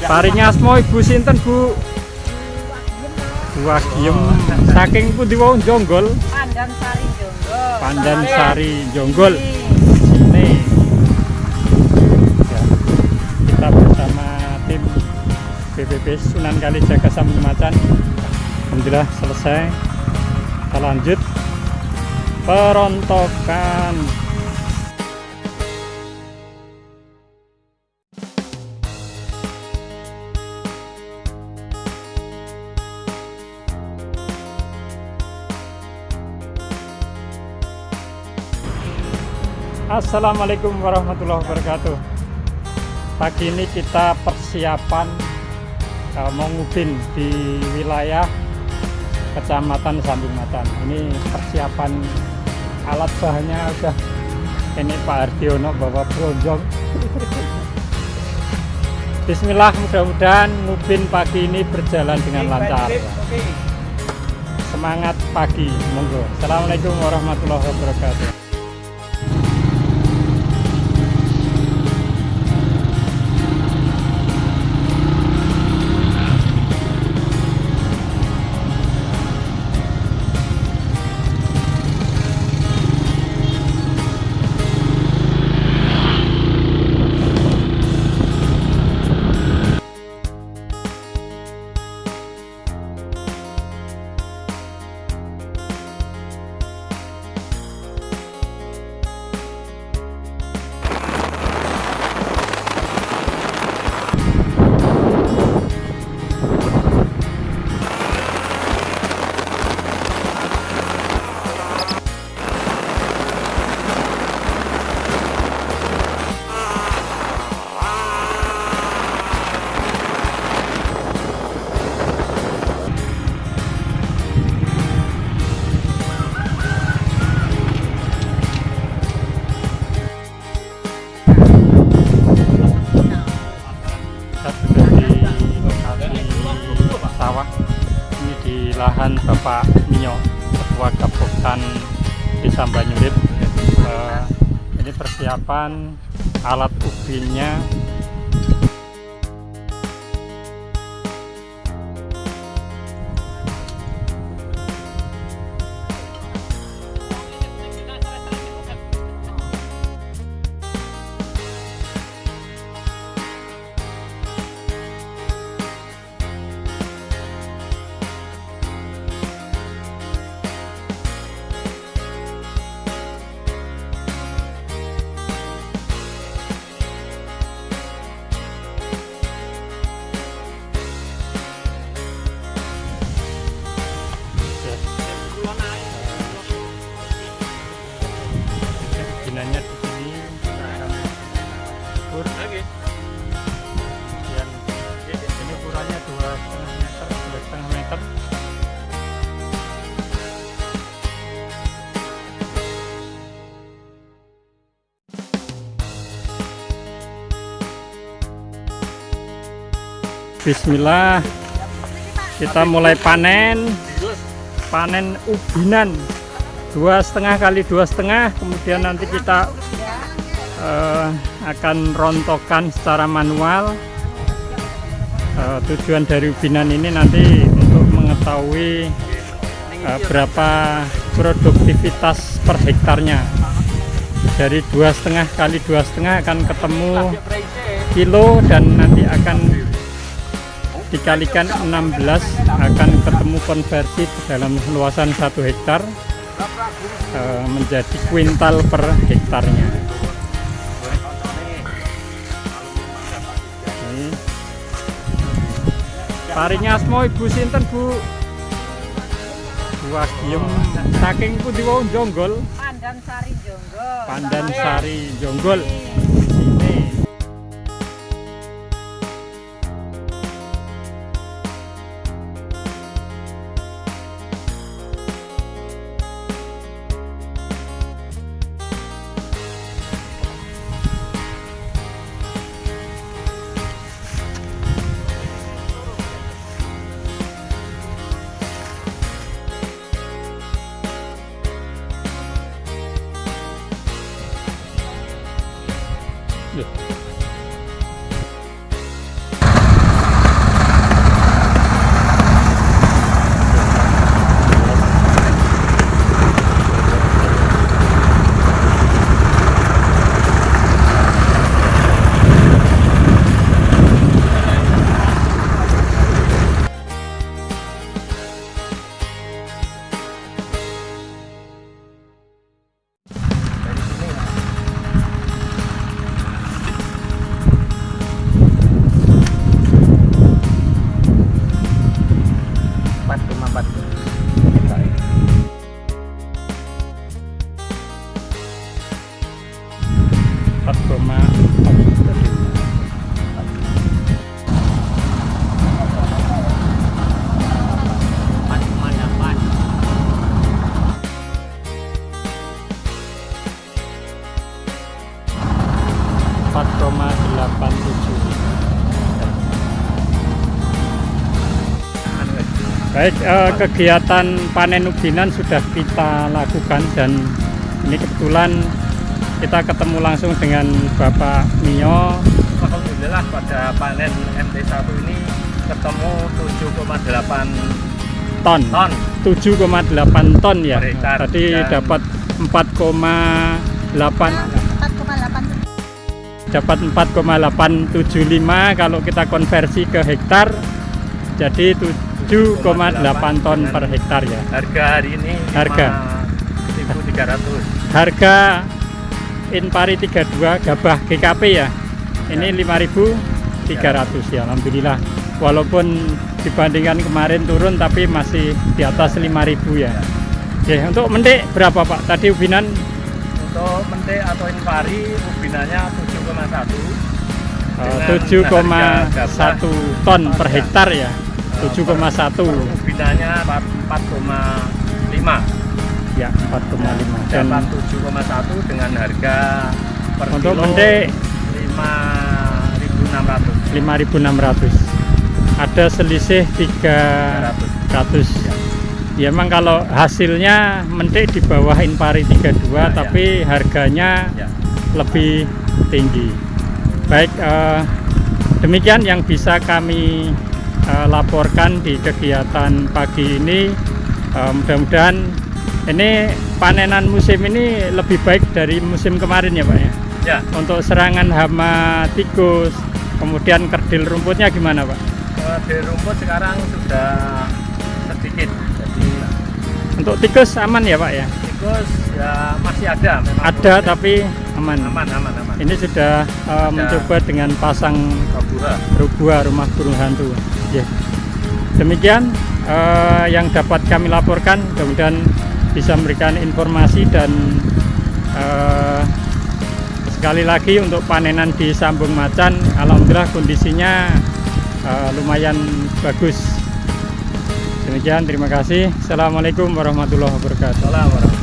Paring asma Ibu sinten, Bu? Wagiem. Saking pundi wau Jonggol? Pandansari Jonggol. Pandansari Jonggol. Sini. Ya. Kita bersama tim BPP Sunan Kalijaga Sampung Macan. Alhamdulillah selesai. Kita lanjut perontokan. Assalamualaikum warahmatullahi wabarakatuh. Pagi ini kita persiapan mau ngubin di wilayah Kecamatan Sampung Macan. Ini persiapan alat bahannya udah ini Pak Ardiono bawa bronjong. Bismillah, mudah-mudahan ngubin pagi ini berjalan dengan lancar. Semangat pagi, monggo. Assalamualaikum warahmatullahi wabarakatuh. Lahan Bapak Mio, Ketua Gaboktan Desa Banyurip. Ini persiapan alat ubinnya. Binanya di sini akan ukur. Dan ini ukurannya 2,5 meter, 2,5 meter. Bismillah, kita mulai panen ubinan 2,5 kali 2,5. Kemudian nanti kita akan rontokan secara manual. Tujuan dari ubinan ini nanti untuk mengetahui berapa produktivitas per hektarnya. Dari 2,5 kali 2,5 akan ketemu kilo, dan nanti akan dikalikan 16 akan ketemu konversi dalam luasan 1 hektar menjadi kuintal per hektarnya. Paring asma Ibu sinten, Bu? Wagiem. Saking pundi wau Jonggol? Pandansari Jonggol. Pandansari Jonggol. Sini. Baik, kegiatan panen ubinan sudah kita lakukan dan ini kebetulan kita ketemu langsung dengan Bapak Mio. Alhamdulillah pada panen MT1 ini ketemu 7,8 ton. 7,8 ton ya. Per hektar. Tadi Dan dapat 4,8 dapat 4,875 kalau kita konversi ke hektar jadi 7,8 ton per hektar ya. Harga hari ini Harga 5.300. Harga Inpari 32 gabah GKP ya. Ini 5.300 ya. Alhamdulillah. Walaupun dibandingkan kemarin turun tapi masih di atas 5.000 ya. Oke, untuk mentik berapa Pak? Tadi ubinan Untuk mentik atau Inpari ubinannya 7,1 ton per hektar ya. 7,1 ubinannya 4,5. ya, 4,5 dan Dapat 7,1 dengan harga per untuk kilo mentik 5.600. 5.600. Ada selisih 300 ya. Emang kalau hasilnya mentik di bawah Inpari 32 Ya, tapi harganya Ya. lebih tinggi. Baik, demikian yang bisa kami laporkan di kegiatan pagi ini. Mudah-mudahan ini panenan musim ini lebih baik dari musim kemarin ya Pak ya. Ya, Untuk serangan hama tikus, kemudian kerdil rumputnya gimana Pak? di rumput sekarang sudah sedikit. Jadi Untuk tikus aman ya Pak ya? tikus ya masih ada memang. Ada tapi aman. aman. Ini sudah mencoba dengan pasang Kabura. rubua rumah burung hantu. Ya. Demikian yang dapat kami laporkan. Mudah-mudahan bisa memberikan informasi dan sekali lagi untuk panenan di Sambung Macan, alhamdulillah kondisinya lumayan bagus. Demikian, terima kasih. Assalamualaikum warahmatullahi wabarakatuh. Assalamualaikum.